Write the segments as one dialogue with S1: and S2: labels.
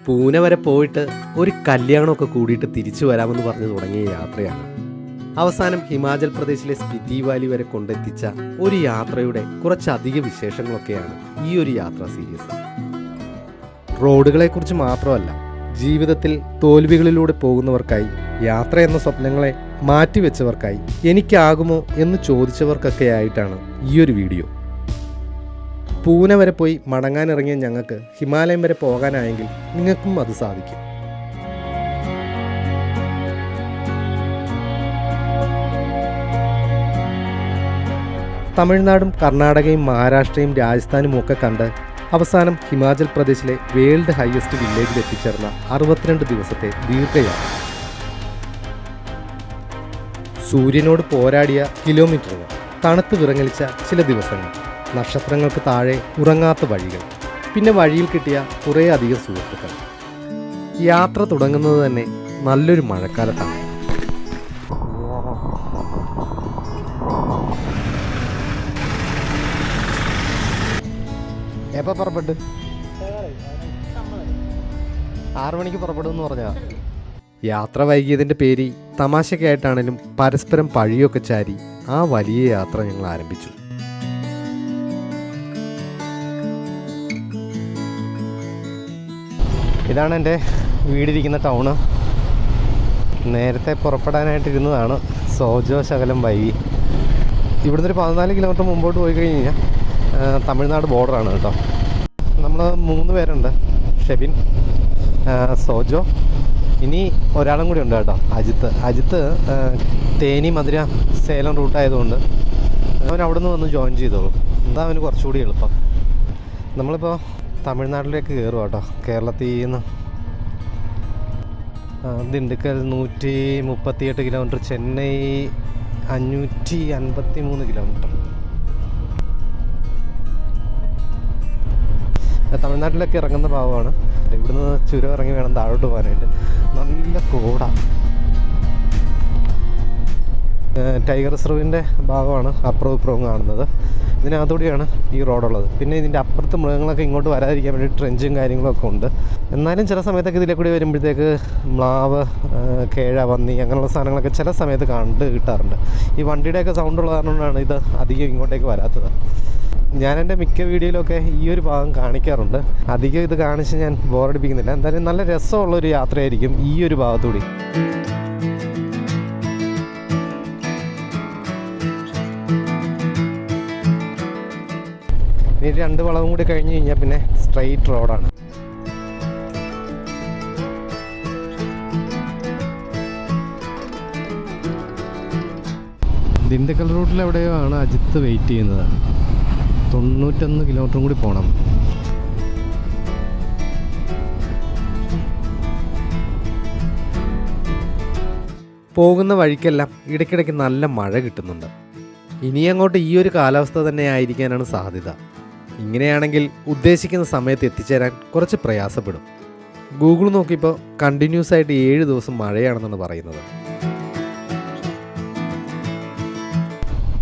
S1: പൂന വരെ പോയിട്ട് ഒരു കല്യാണമൊക്കെ കൂടിയിട്ട് തിരിച്ചു വരാമെന്ന് പറഞ്ഞു തുടങ്ങിയ യാത്രയാണ്. അവസാനം ഹിമാചൽ പ്രദേശിലെ സ്പിതി വാലി വരെ കൊണ്ടെത്തിച്ച ഒരു യാത്രയുടെ കുറച്ചധിക വിശേഷങ്ങളൊക്കെയാണ് ഈ ഒരു യാത്രാ സീരീസ്. റോഡുകളെക്കുറിച്ച് മാത്രമല്ല, ജീവിതത്തിൽ തോൽവികളിലൂടെ പോകുന്നവർക്കായി, യാത്ര എന്ന സ്വപ്നങ്ങളെ മാറ്റിവെച്ചവർക്കായി, എനിക്കാകുമോ എന്ന് ചോദിച്ചവർക്കൊക്കെ ആയിട്ടാണ് ഈ ഒരു വീഡിയോ. പൂന വരെ പോയി മടങ്ങാനിറങ്ങിയ ഞങ്ങൾക്ക് ഹിമാലയം വരെ പോകാനായെങ്കിൽ നിങ്ങൾക്കും അത് സാധിക്കും. തമിഴ്നാടും കർണാടകയും മഹാരാഷ്ട്രയും രാജസ്ഥാനും ഒക്കെ കണ്ട് അവസാനം ഹിമാചൽ പ്രദേശിലെ വേൾഡ് ഹയസ്റ്റ് വില്ലേജിൽ എത്തിച്ചേർന്ന 62 ദിവസത്തെ ദീർഘയാത്ര. സൂര്യനോട് പോരാടിയ കിലോമീറ്ററുകൾ, തണുത്ത് വിറങ്ങലിച്ച ചില ദിവസങ്ങൾ, നക്ഷത്രങ്ങൾക്ക് താഴെ ഉറങ്ങാത്ത വഴികൾ, പിന്നെ വഴിയിൽ കിട്ടിയ കുറേ അധികം സുഹൃത്തുക്കൾ. യാത്ര തുടങ്ങുന്നത് തന്നെ നല്ലൊരു മഴക്കാലത്താണ്. എപ്പോൾ പുറപ്പെട്ടു? 6 മണിക്ക് പുറപ്പെടുമെന്ന് പറഞ്ഞാ. യാത്ര വൈകിയതിൻ്റെ പേര് തമാശയ്ക്കായിട്ടാണേലും പരസ്പരം പഴിയൊക്കെ ചാരി ആ വലിയ യാത്ര ഞങ്ങൾ ആരംഭിച്ചു. ഇതാണ് എൻ്റെ വീടിരിക്കുന്ന ടൗണ്. നേരത്തെ പുറപ്പെടാനായിട്ടിരുന്നതാണ്, സോജോ ശകലം വൈകി. ഇവിടുന്ന് ഒരു 14 കിലോമീറ്റർ മുമ്പോട്ട് പോയി കഴിഞ്ഞ് കഴിഞ്ഞാൽ തമിഴ്നാട് ബോർഡറാണ് കേട്ടോ. നമ്മൾ 3 പേരുണ്ട്, ഷെബിൻ, സോജോ, ഇനി ഒരാളും കൂടി ഉണ്ട് കേട്ടോ, അജിത്ത് തേനി മധുര സേലം റൂട്ടായതുകൊണ്ട് അവൻ അവിടെ നിന്ന് വന്ന് ജോയിൻ ചെയ്തോളൂ. എന്താ അവന് കുറച്ചുകൂടി എളുപ്പം. നമ്മളിപ്പോൾ തമിഴ്നാട്ടിലേക്ക് കയറുക കേട്ടോ. കേരളത്തിൽ നിന്ന് ദിണ്ടുക്കൽ 138 കിലോമീറ്റർ, ചെന്നൈ 553 കിലോമീറ്റർ. തമിഴ്നാട്ടിലേക്ക് ഇറങ്ങുന്ന ഭാഗമാണ്. ഇവിടുന്ന് ചുരം ഇറങ്ങി വേണം താഴോട്ട് പോകാനായിട്ട്. നല്ല കോടാണ്. ടൈഗർ റിസർവിൻ്റെ ഭാഗമാണ് അപ്പുറവും ഇപ്പുറവും കാണുന്നത്. ഇതിനകത്തൂടെയാണ് ഈ റോഡുള്ളത്. പിന്നെ ഇതിൻ്റെ അപ്പുറത്ത് മൃഗങ്ങളൊക്കെ ഇങ്ങോട്ട് വരാതിരിക്കാൻ വേണ്ടി ട്രെഞ്ചും കാര്യങ്ങളൊക്കെ ഉണ്ട്. എന്നാലും ചില സമയത്തൊക്കെ ഇതിലെ കൂടി വരുമ്പോഴത്തേക്ക് മ്ലാവ്, കേഴ, പന്നി അങ്ങനെയുള്ള സാധനങ്ങളൊക്കെ ചില സമയത്ത് കണ്ട് കിട്ടാറുണ്ട്. ഈ വണ്ടിയുടെയൊക്കെ സൗണ്ടുള്ള കാരണമാണ് ഇത് അധികം ഇങ്ങോട്ടേക്ക് വരാത്തത്. ഞാൻ എൻ്റെ മിക്ക വീഡിയോയിലൊക്കെ ഈ ഒരു ഭാഗം കാണിക്കാറുണ്ട്. അധികം ഇത് കാണിച്ച് ഞാൻ ബോറടിപ്പിക്കുന്നില്ല. എന്തായാലും നല്ല രസമുള്ളൊരു യാത്രയായിരിക്കും ഈ ഒരു ഭാഗത്തുകൂടി. ഇനി 2 വളവും കൂടി കഴിഞ്ഞ് കഴിഞ്ഞാൽ പിന്നെ സ്ട്രെയിറ്റ് റോഡാണ്. ദിണ്ടുക്കൽ റൂട്ടിൽ എവിടെയോ ആണ് അജിത്ത് വെയിറ്റ് ചെയ്യുന്നത്. 91 കിലോമീറ്ററും കൂടി പോകണം. പോകുന്ന വഴിക്കെല്ലാം ഇടയ്ക്കിടയ്ക്ക് നല്ല മഴ കിട്ടുന്നുണ്ട്. ഇനി അങ്ങോട്ട് ഈ ഒരു കാലാവസ്ഥ തന്നെ ആയിരിക്കാനാണ് സാധ്യത. ഇങ്ങനെയാണെങ്കിൽ ഉദ്ദേശിക്കുന്ന സമയത്ത് എത്തിച്ചേരാൻ കുറച്ച് പ്രയാസപ്പെടും. ഗൂഗിൾ നോക്കിയപ്പോൾ കണ്ടിന്യൂസ് ആയിട്ട് 7 ദിവസം മഴയാണെന്നാണ് പറയുന്നത്.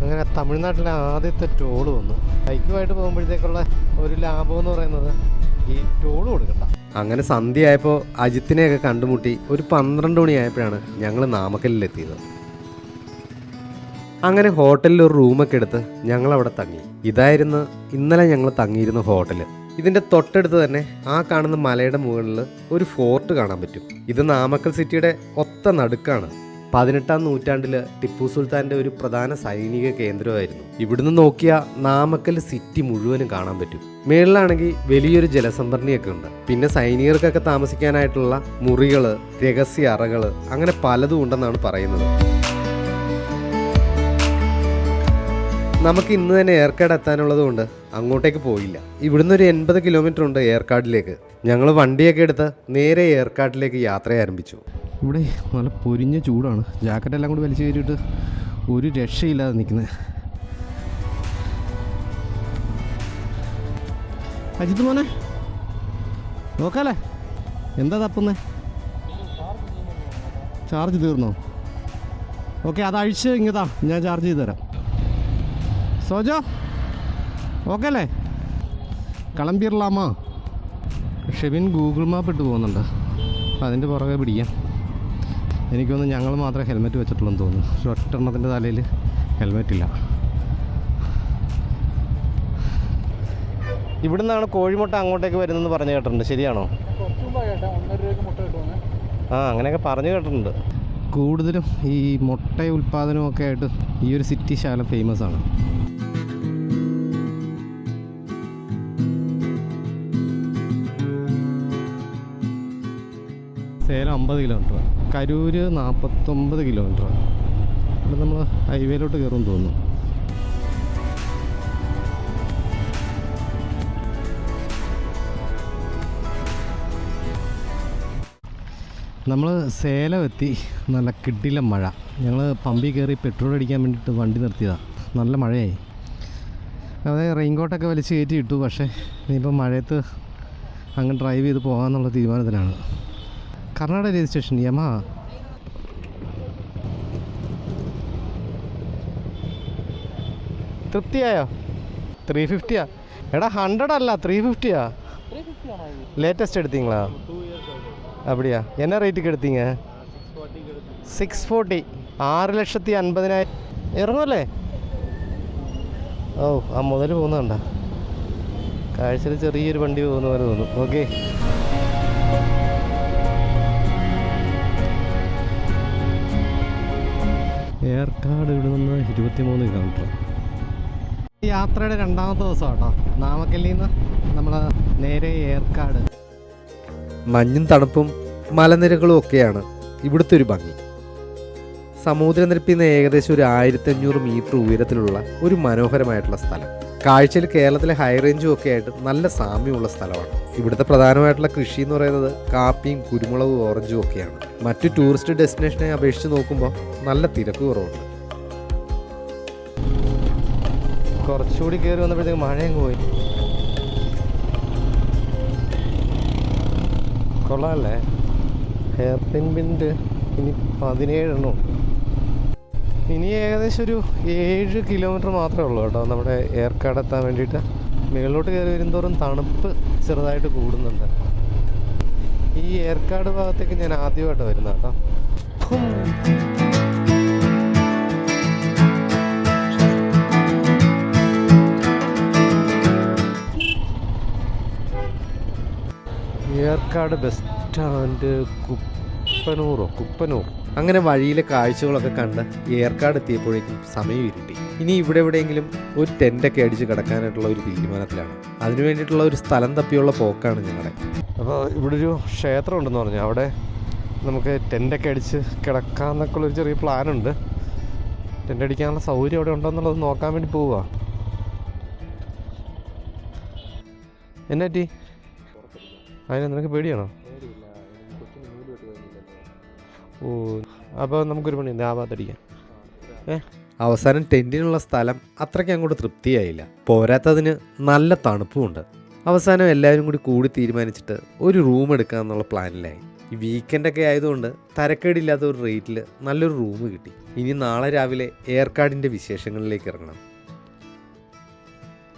S1: അങ്ങനെ തമിഴ്നാട്ടിലെ ആദ്യത്തെ ടോള് വന്നു. ബൈക്കുമായിട്ട് പോകുമ്പോഴത്തേക്കുള്ള ഒരു ലാഭം എന്ന് പറയുന്നത് ഈ ടോള് കൊടുക്കണ്ട. അങ്ങനെ സന്ധ്യയായപ്പോൾ അജിത്തിനെയൊക്കെ കണ്ടുമുട്ടി ഒരു 12 മണിയായപ്പോഴാണ് ഞങ്ങൾ നാമക്കലിലെത്തിയത്. അങ്ങനെ ഹോട്ടലിൽ ഒരു റൂമൊക്കെ എടുത്ത് ഞങ്ങളവിടെ തങ്ങി. ഇതായിരുന്നു ഇന്നലെ ഞങ്ങൾ തങ്ങിയിരുന്ന ഹോട്ടൽ. ഇതിൻ്റെ തൊട്ടടുത്ത് തന്നെ ആ കാണുന്ന മലയുടെ മുകളിൽ ഒരു ഫോർട്ട് കാണാൻ പറ്റും. ഇത് നാമക്കൽ സിറ്റിയുടെ ഒത്ത നടുക്കാണ്. 18-ാം നൂറ്റാണ്ടിൽ ടിപ്പു സുൽത്താൻ്റെ ഒരു പ്രധാന സൈനിക കേന്ദ്രമായിരുന്നു. ഇവിടുന്ന് നോക്കിയാൽ നാമക്കൽ സിറ്റി മുഴുവനും കാണാൻ പറ്റും. മേളിലാണെങ്കിൽ വലിയൊരു ജലസംഭരണിയൊക്കെ ഉണ്ട്. പിന്നെ സൈനികർക്കൊക്കെ താമസിക്കാനായിട്ടുള്ള മുറികൾ, രഹസ്യ അറകൾ, അങ്ങനെ പലതും ഉണ്ടെന്നാണ് പറയുന്നത്. നമുക്ക് ഇന്ന് തന്നെ ഏർക്കാട് എത്താനുള്ളത് കൊണ്ട് അങ്ങോട്ടേക്ക് പോയില്ല. ഇവിടുന്ന് ഒരു 80 കിലോമീറ്റർ ഉണ്ട് ഏർക്കാടിലേക്ക്. ഞങ്ങൾ വണ്ടിയൊക്കെ എടുത്ത് നേരെ ഏർക്കാട്ടിലേക്ക് യാത്ര ആരംഭിച്ചു. ഇവിടെ നല്ല പൊരിഞ്ഞ ചൂടാണ്. ജാക്കറ്റെല്ലാം കൂടി വലിച്ചു കയറിയിട്ട് ഒരു രക്ഷയില്ലാതെ നിൽക്കുന്നത്. അജിത്ത് മോനെ നോക്കാല്ലേ, എന്താ തപ്പുന്നേ? ചാർജ് തീർന്നോ? ഓക്കെ, അത് അഴിച്ച് ഇങ്ങതാ, ഞാൻ ചാർജ് ചെയ്ത് തരാം. സോജോ ഓക്കെ അല്ലേ? കിളമ്പിരലാമാ? ഷെബിൻ ഗൂഗിൾ മാപ്പ് ഇട്ട് പോകുന്നുണ്ട്. അപ്പോൾ അതിൻ്റെ പുറകെ പിടിക്കാം. എനിക്കൊന്ന് ഞങ്ങൾ മാത്രമേ ഹെൽമെറ്റ് വെച്ചിട്ടുള്ളൂ തോന്നുന്നു. പക്ഷെ ഒറ്റെണ്ണത്തിൻ്റെ തലയിൽ ഹെൽമെറ്റ് ഇല്ല. ഇവിടുന്നാണ് കോഴിമുട്ട അങ്ങോട്ടേക്ക് വരുന്നതെന്ന് പറഞ്ഞു കേട്ടിട്ടുണ്ട്. ശരിയാണോ? ആ, അങ്ങനെയൊക്കെ പറഞ്ഞു കേട്ടിട്ടുണ്ട്. കൂടുതലും ഈ മുട്ട ഉൽപ്പാദനമൊക്കെ ആയിട്ട് ഈ ഒരു സിറ്റി ശാലം ഫേമസ് ആണ്. Salem 50 kilometre, Karur 49 kilometre. ഇവിടെ നമ്മൾ ഹൈവേയിലോട്ട് കയറുമെന്ന് തോന്നുന്നു. നമ്മൾ സേലം എത്തി. നല്ല കിടിലം മഴ. ഞങ്ങൾ പമ്പിൽ കയറി പെട്രോൾ അടിക്കാൻ വേണ്ടിയിട്ട് വണ്ടി നിർത്തിയതാണ്. നല്ല മഴയായി. അതായത് റെയിൻകോട്ടൊക്കെ വലിച്ച് കയറ്റി ഇട്ടു. പക്ഷേ ഇനിയിപ്പം മഴയത്ത് അങ്ങ് ഡ്രൈവ് ചെയ്ത് പോകാമെന്നുള്ള തീരുമാനത്തിലാണ്. Karnataka registration Yamaha. തൃപ്തിയായോ? 350 എടാ, 100 അല്ല 350 ലേറ്റസ്റ്റ് എടുത്തീங்களா? அப்படியா? என்ன ரேட்டுக்கு எடுத்தீங்க? 640. 6,50,000 ഇറങ്ങുമല്ലേ? ഓ, ആ മുതൽ പോകുന്നുണ്ടോ? കാഴ്ചയിൽ ചെറിയൊരു വണ്ടി പോകുന്ന പോലെ തോന്നും. ഓക്കെ, ഏർക്കാട് ഇവിടെ നിന്ന് 23 കിലോമീറ്റർ. യാത്രയുടെ രണ്ടാമത്തെ ദിവസം കേട്ടോ. നാമക്കല്ലിൽ നിന്ന് നമ്മൾ നേരെ ഏർക്കാട്.
S2: മഞ്ഞും തണുപ്പും മലനിരകളും ഒക്കെയാണ് ഇവിടുത്തെ ഒരു ഭംഗി. സമുദ്രനിരപ്പിൽ നിന്ന് ഏകദേശം ഒരു 1500 മീറ്റർ ഉയരത്തിലുള്ള ഒരു മനോഹരമായിട്ടുള്ള സ്ഥലം. കാഴ്ചയിൽ കേരളത്തിലെ ഹൈ റേഞ്ചും ഒക്കെ ആയിട്ട് നല്ല സാമ്യമുള്ള സ്ഥലമാണ്. ഇവിടുത്തെ പ്രധാനമായിട്ടുള്ള കൃഷി എന്ന് പറയുന്നത് കാപ്പിയും കുരുമുളകും ഓറഞ്ചും ഒക്കെയാണ്. മറ്റു ടൂറിസ്റ്റ് ഡെസ്റ്റിനേഷനെ അപേക്ഷിച്ച് നോക്കുമ്പോൾ നല്ല തിരക്ക് കുറവുണ്ട്.
S1: കുറച്ചുകൂടി കയറി വന്നപ്പോഴത്തേക്ക് മഴയും പോയി. കൊള്ളാമല്ലേ? ഹെയർ പിൻ ബിൻഡ് ഇനി 17 എണ്ണം. ഇനി ഏകദേശം ഒരു 7 കിലോമീറ്റർ മാത്രമേ ഉള്ളൂ കേട്ടോ നമ്മുടെ ഏർക്കാട് എത്താൻ വേണ്ടിയിട്ട്. മുകളിലോട്ട് കയറി വരുന്തോറും തണുപ്പ് ചെറുതായിട്ട് കൂടുന്നുണ്ട്. ഈ ഏർക്കാട് ഭാഗത്തേക്ക് ഞാൻ ആദ്യമായിട്ട് വരുന്ന കേട്ടോ. Yercaud bus stand, Kuppanur.
S2: അങ്ങനെ വഴിയിലെ കാഴ്ചകളൊക്കെ കണ്ട് ഏർക്കാട് എത്തിയപ്പോഴേക്കും സമയം ഇരുട്ടി. ഇനി ഇവിടെ എവിടെയെങ്കിലും ഒരു ടെൻ്റൊക്കെ അടിച്ച് കിടക്കാനായിട്ടുള്ള ഒരു തീരുമാനത്തിലാണ്. അതിനു വേണ്ടിയിട്ടുള്ള ഒരു സ്ഥലം തപ്പിയുള്ള പോക്കാണ് ഞങ്ങളുടെ.
S1: അപ്പോൾ ഇവിടെ ഒരു ക്ഷേത്രം ഉണ്ടെന്ന് പറഞ്ഞു. അവിടെ നമുക്ക് ടെൻ്റൊക്കെ അടിച്ച് കിടക്കാമെന്നൊക്കെ ഉള്ളൊരു ചെറിയ പ്ലാനുണ്ട്. ടെൻ്റ് അടിക്കാനുള്ള സൗകര്യം അവിടെ ഉണ്ടോ എന്നുള്ളത് നോക്കാൻ വേണ്ടി പോവുക. എന്നാ പറ്റി? അതിന് നിനക്ക് പേടിയാണോ? ഓ, അപ്പോൾ നമുക്കൊരു പണി ആ ഭാഗത്തടിക്കാം.
S2: അവസാനം ടെൻറ്റിനുള്ള സ്ഥലം അത്രയ്ക്ക് അങ്ങോട്ട് തൃപ്തിയായില്ല. പോരാത്തതിന് നല്ല തണുപ്പുമുണ്ട്. അവസാനം എല്ലാവരും കൂടി തീരുമാനിച്ചിട്ട് ഒരു റൂം എടുക്കാമെന്നുള്ള പ്ലാനിലായി. ഈ വീക്കെൻഡൊക്കെ ആയതുകൊണ്ട് തരക്കേടില്ലാത്ത ഒരു റേറ്റിൽ നല്ലൊരു റൂം കിട്ടി. ഇനി നാളെ രാവിലെ ഏർക്കാടിൻ്റെ വിശേഷങ്ങളിലേക്ക് ഇറങ്ങണം.